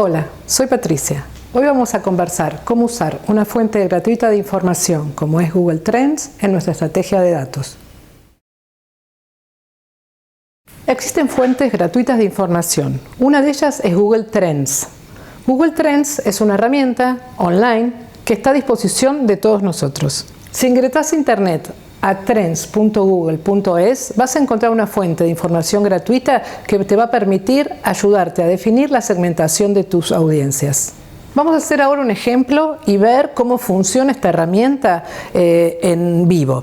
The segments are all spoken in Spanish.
Hola, soy Patricia. Hoy vamos a conversar cómo usar una fuente gratuita de información como es Google Trends en nuestra estrategia de datos. Existen fuentes gratuitas de información. Una de ellas es Google Trends. Google Trends es una herramienta online que está a disposición de todos nosotros. Si ingresas a internet a trends.google.es vas a encontrar una fuente de información gratuita que te va a permitir ayudarte a definir la segmentación de tus audiencias. Vamos a hacer ahora un ejemplo y ver cómo funciona esta herramienta en vivo.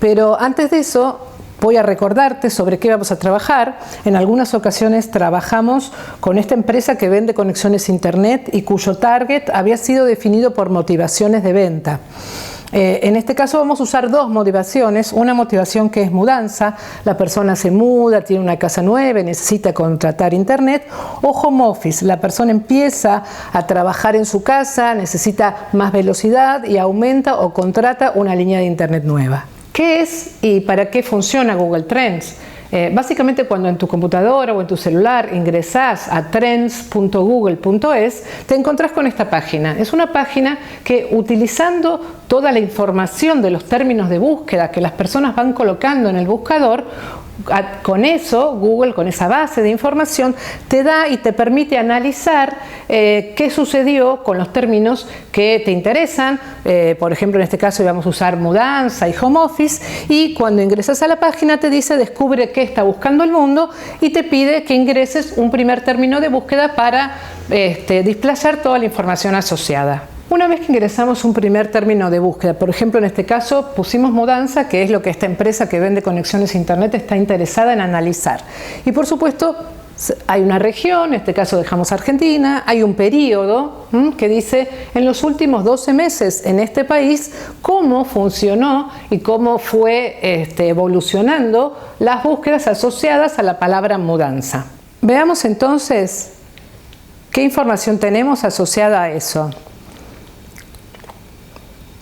Pero antes de eso voy a recordarte sobre qué vamos a trabajar. En algunas ocasiones trabajamos con esta empresa que vende conexiones a internet y cuyo target había sido definido por motivaciones de venta. En este caso vamos a usar dos motivaciones, una motivación que es mudanza, la persona se muda, tiene una casa nueva, necesita contratar internet, o home office, la persona empieza a trabajar en su casa, necesita más velocidad y aumenta o contrata una línea de internet nueva. ¿Qué es y para qué funciona Google Trends? Básicamente cuando en tu computadora o en tu celular ingresás a trends.google.es te encontrás con esta página. Es una página que utilizando toda la información de los términos de búsqueda que las personas van colocando en el buscador, con eso, Google, con esa base de información, te da y te permite analizar qué sucedió con los términos que te interesan. Por ejemplo, en este caso vamos a usar mudanza y home office, y cuando ingresas a la página te dice descubre qué está buscando el mundo y te pide que ingreses un primer término de búsqueda para desplayar toda la información asociada. Una vez que ingresamos un primer término de búsqueda, por ejemplo en este caso pusimos mudanza, que es lo que esta empresa que vende conexiones a internet está interesada en analizar. Y por supuesto hay una región, en este caso dejamos Argentina, hay un periodo que dice en los últimos 12 meses en este país cómo funcionó y cómo fue evolucionando las búsquedas asociadas a la palabra mudanza. Veamos entonces qué información tenemos asociada a eso.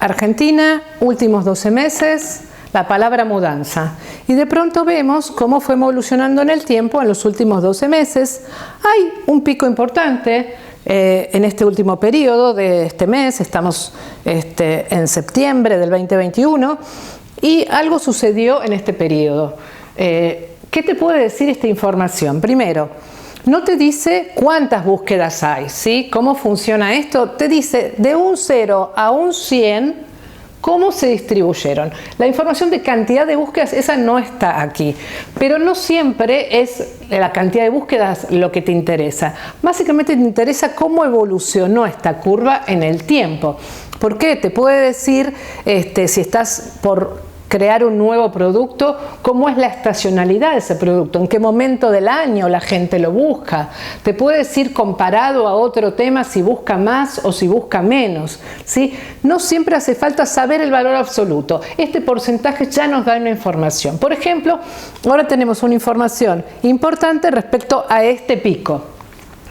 Argentina, últimos 12 meses, la palabra mudanza. Y de pronto vemos cómo fue evolucionando en el tiempo en los últimos 12 meses. Hay un pico importante en este último periodo de este mes, estamos en septiembre del 2021, y algo sucedió en este periodo. ¿Qué te puede decir esta información? Primero, no te dice cuántas búsquedas hay, ¿sí? ¿Cómo funciona esto? Te dice de un 0 a un 100 cómo se distribuyeron. La información de cantidad de búsquedas, esa no está aquí, pero no siempre es la cantidad de búsquedas lo que te interesa. Básicamente te interesa cómo evolucionó esta curva en el tiempo. ¿Por qué? Te puede decir si estás por crear un nuevo producto, cómo es la estacionalidad de ese producto, en qué momento del año la gente lo busca. Te puede decir comparado a otro tema si busca más o si busca menos, ¿sí? No siempre hace falta saber el valor absoluto. Este porcentaje ya nos da una información. Por ejemplo, ahora tenemos una información importante respecto a este pico,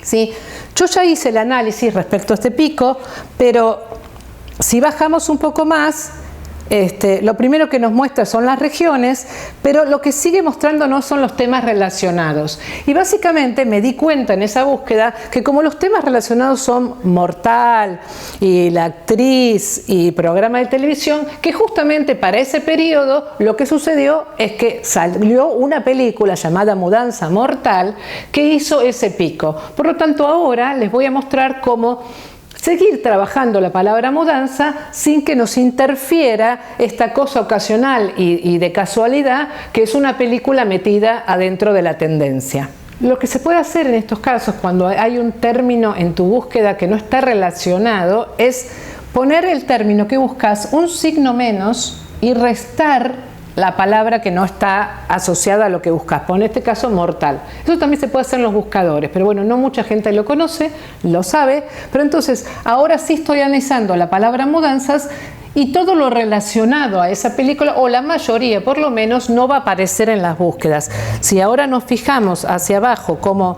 ¿sí? Yo ya hice el análisis respecto a este pico, pero si bajamos un poco más, lo primero que nos muestra son las regiones, pero lo que sigue mostrando no son los temas relacionados. Y básicamente me di cuenta en esa búsqueda que como los temas relacionados son Mortal y La Actriz y programa de televisión, que justamente para ese periodo lo que sucedió es que salió una película llamada Mudanza Mortal que hizo ese pico. Por lo tanto, ahora les voy a mostrar cómo seguir trabajando la palabra mudanza sin que nos interfiera esta cosa ocasional y de casualidad que es una película metida adentro de la tendencia. Lo que se puede hacer en estos casos cuando hay un término en tu búsqueda que no está relacionado es poner el término que buscas un signo menos y restar la palabra que no está asociada a lo que buscas. En este caso, mortal. Eso también se puede hacer en los buscadores, pero bueno, no mucha gente lo conoce, lo sabe, pero entonces ahora sí estoy analizando la palabra mudanzas y todo lo relacionado a esa película, o la mayoría por lo menos, no va a aparecer en las búsquedas. Si ahora nos fijamos hacia abajo cómo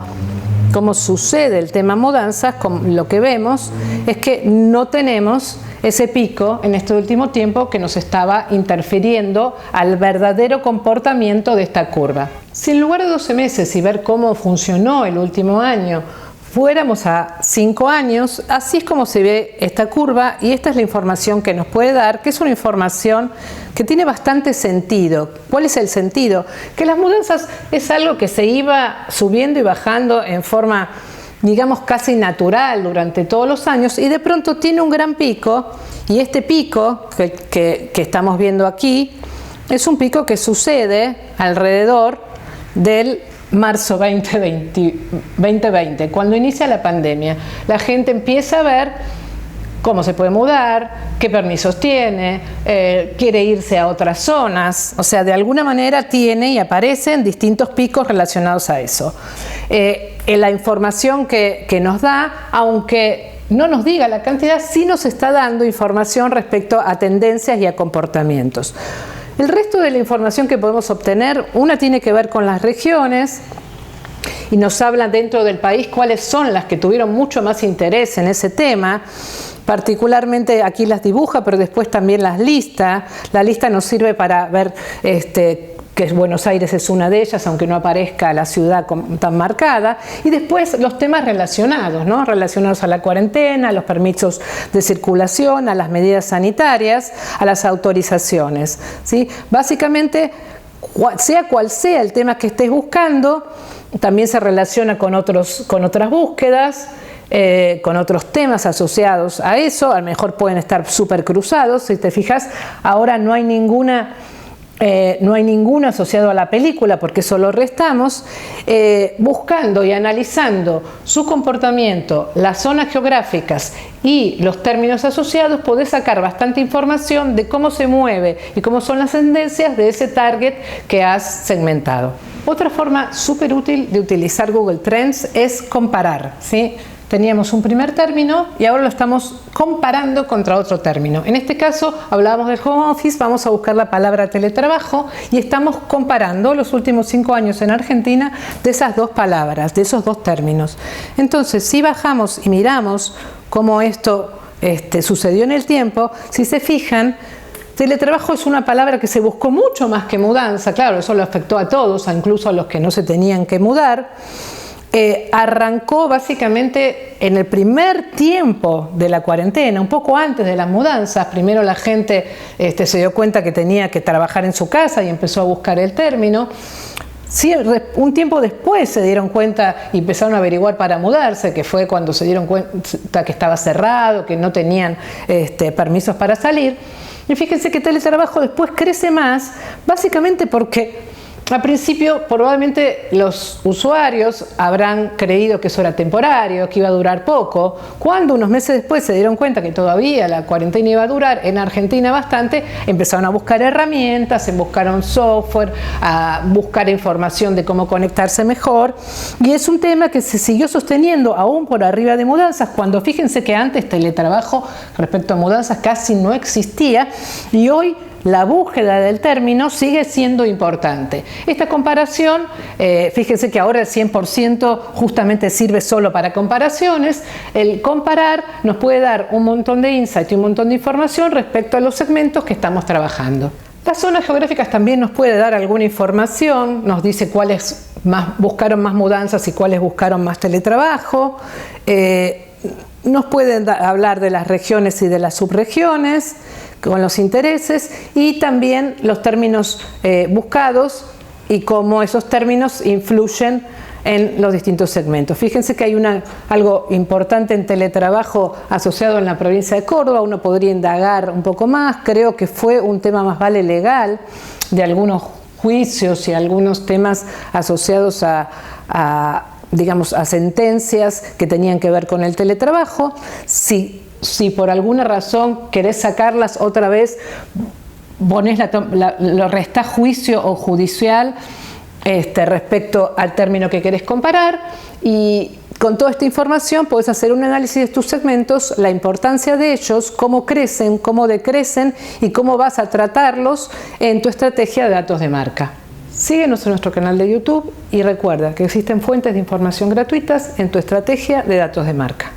sucede el tema mudanzas, lo que vemos es que no tenemos ese pico en este último tiempo que nos estaba interfiriendo al verdadero comportamiento de esta curva. Si en lugar de 12 meses y ver cómo funcionó el último año fuéramos a 5 años, así es como se ve esta curva y esta es la información que nos puede dar, que es una información que tiene bastante sentido. ¿Cuál es el sentido? Que las mudanzas es algo que se iba subiendo y bajando en forma, digamos, casi natural durante todos los años y de pronto tiene un gran pico y este pico que estamos viendo aquí es un pico que sucede alrededor del marzo 2020, cuando inicia la pandemia. La gente empieza a ver cómo se puede mudar, qué permisos tiene, quiere irse a otras zonas, o sea, de alguna manera tiene y aparecen distintos picos relacionados a eso. La información que nos da, aunque no nos diga la cantidad, sí nos está dando información respecto a tendencias y a comportamientos. El resto de la información que podemos obtener, una tiene que ver con las regiones y nos habla dentro del país cuáles son las que tuvieron mucho más interés en ese tema. Particularmente aquí las dibuja, pero después también las lista. La lista nos sirve para ver que Buenos Aires es una de ellas, aunque no aparezca la ciudad tan marcada, y después los temas relacionados, ¿no? Relacionados a la cuarentena, a los permisos de circulación, a las medidas sanitarias, a las autorizaciones, ¿sí? Básicamente, sea cual sea el tema que estés buscando, también se relaciona con otras búsquedas, con otros temas asociados a eso, a lo mejor pueden estar súper cruzados. Si te fijas, ahora no hay ninguno asociado a la película, porque eso lo restamos. Buscando y analizando su comportamiento, las zonas geográficas y los términos asociados, podés sacar bastante información de cómo se mueve y cómo son las tendencias de ese target que has segmentado. Otra forma súper útil de utilizar Google Trends es comparar, ¿sí? Teníamos un primer término y ahora lo estamos comparando contra otro término. En este caso hablábamos del home office, vamos a buscar la palabra teletrabajo y estamos comparando los últimos 5 años en Argentina de esas dos palabras, de esos dos términos. Entonces, si bajamos y miramos cómo esto sucedió en el tiempo, si se fijan, teletrabajo es una palabra que se buscó mucho más que mudanza. Claro, eso lo afectó a todos, incluso a los que no se tenían que mudar. Arrancó básicamente en el primer tiempo de la cuarentena, un poco antes de las mudanzas. Primero la gente se dio cuenta que tenía que trabajar en su casa y empezó a buscar el término. Sí, un tiempo después se dieron cuenta y empezaron a averiguar para mudarse, que fue cuando se dieron cuenta que estaba cerrado, que no tenían permisos para salir. Y fíjense que teletrabajo después crece más, básicamente porque al principio probablemente los usuarios habrán creído que eso era temporario, que iba a durar poco. Cuando unos meses después se dieron cuenta que todavía la cuarentena iba a durar, en Argentina bastante, empezaron a buscar herramientas, buscaron software, a buscar información de cómo conectarse mejor. Y es un tema que se siguió sosteniendo aún por arriba de mudanzas, cuando fíjense que antes teletrabajo respecto a mudanzas casi no existía y hoy la búsqueda del término sigue siendo importante. Esta comparación, fíjense que ahora el 100% justamente sirve solo para comparaciones. El comparar nos puede dar un montón de insight y un montón de información respecto a los segmentos que estamos trabajando. Las zonas geográficas también nos puede dar alguna información, nos dice cuáles buscaron más mudanzas y cuáles buscaron más teletrabajo. Nos pueden hablar de las regiones y de las subregiones, con los intereses y también los términos buscados y cómo esos términos influyen en los distintos segmentos. Fíjense que hay algo importante en teletrabajo asociado en la provincia de Córdoba. Uno podría indagar un poco más. Creo que fue un tema más vale legal de algunos juicios y algunos temas asociados digamos, a sentencias que tenían que ver con el teletrabajo. Si por alguna razón querés sacarlas otra vez, lo restás juicio o judicial respecto al término que querés comparar, y con toda esta información podés hacer un análisis de tus segmentos, la importancia de ellos, cómo crecen, cómo decrecen y cómo vas a tratarlos en tu estrategia de datos de marca. Síguenos en nuestro canal de YouTube y recuerda que existen fuentes de información gratuitas en tu estrategia de datos de marca.